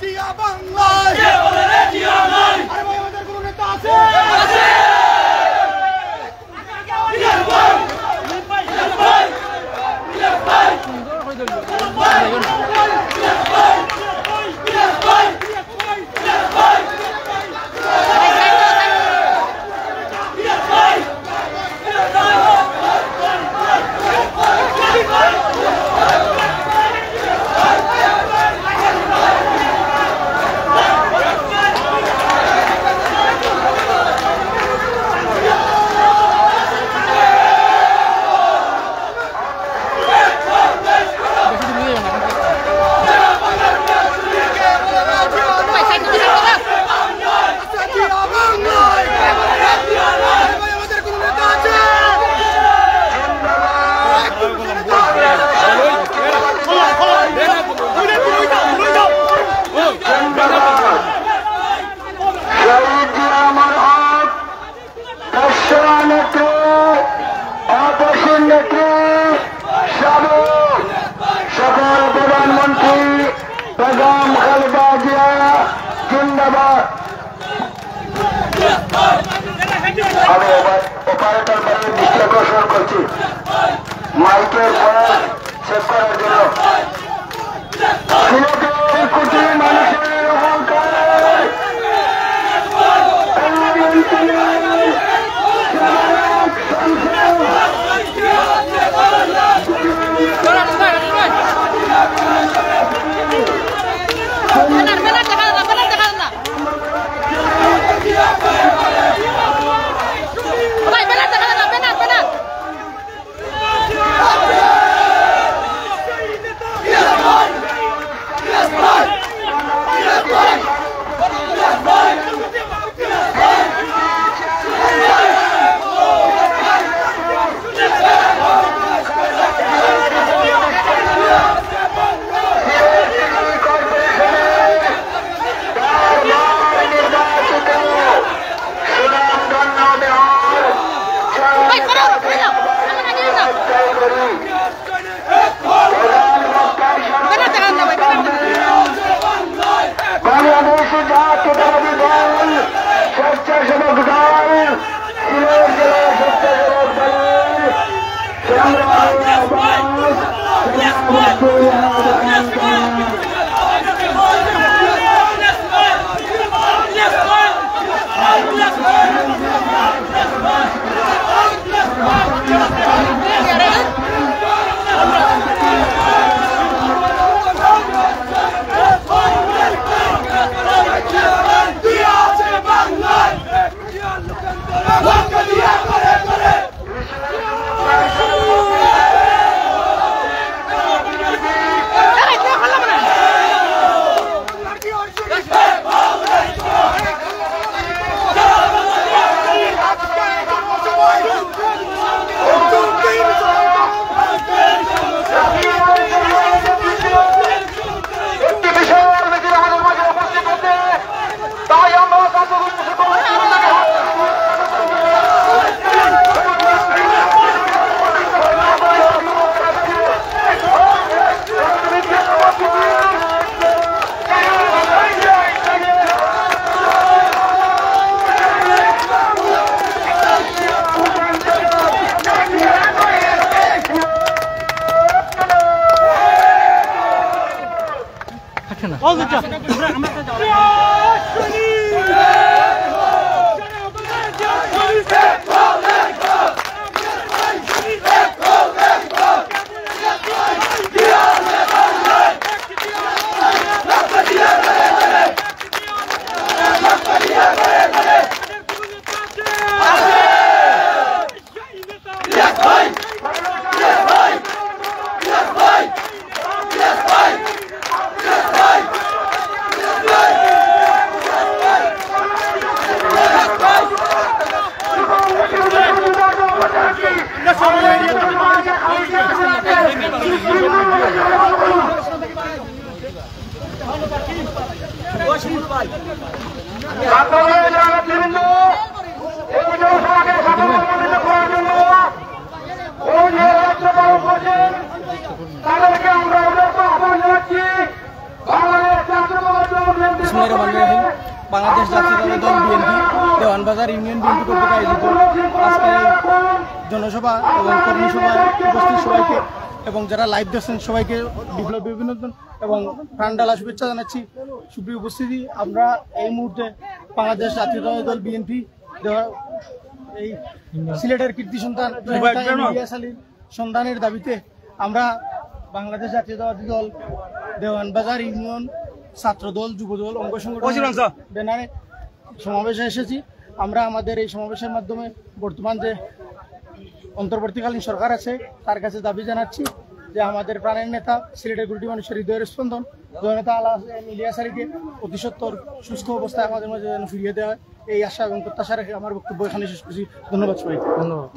জিয়া বাংলায় কে বলে রে জিয়া নাই আরে ভাই আমাদের কোন নেতা আছে আছে সুন্দর হয়ে গেল আমি অপারেটর ভাইয়ের দৃষ্টি আকর্ষণ করছি মাইকের ভয়েস চেক করার জন্য সিলেটের কোটি মানুষের অহংকার বাংলাদেশের জাতীয়তাবাদী দল স্বেচ্ছাসেবক দল সিলেট জেলা স্বেচ্ছাসেবক তাদেরকে আমরা আহ্বান জানাচ্ছি বাংলাদেশ জাতীয়তাবাদী দল বিসমিল্লাহির রহমানির রহিম। বাংলাদেশ জাতীয়তাবাদী দল বিএনপি দেওয়ানবাজার ইউনিয়ন বিএনপি কর্তৃক আয়োজিত আজকে জনসভা এবং কর্মী সভায় উপস্থিত সবাইকে এবং যারা লাইভ দেখছেন সবাইকে বিপ্লবী অভিনন্দন এবং প্রাণঢালা শুভেচ্ছা জানাচ্ছি। সুপ্রিয় উপস্থিতি, আমরা এই মুহূর্তে বাংলাদেশ জাতীয়তাবাদী দল বিএনপি এই সিলেটের কীর্তি সন্তান ইলিয়াস আলীর সন্ধানের দাবিতে আমরা বাংলাদেশ জাতীয়তাবাদী দল দেওয়ানবাজার ইউনিয়ন ছাত্রদল যুবদল অঙ্গ সংগঠন ব্যানারে সমাবেশে এসেছি। আমরা আমাদের এই সমাবেশের মাধ্যমে বর্তমান যে অন্তর্বর্তীকালীন সরকার আছে তার কাছে দাবি জানাচ্ছি যে আমাদের প্রাণের নেতা সিলেটের গুটি মানুষের হৃদয়ের স্পন্দন জননেতা ইলিয়াস আলীকে অতি সত্বর সুস্থ অবস্থায় আমাদের মাঝে যেন ফিরিয়ে দেওয়া হয় এই আশা এবং প্রত্যাশা রেখে আমার বক্তব্য এখানে শেষ করছি। ধন্যবাদ সবাইকে। ধন্যবাদ।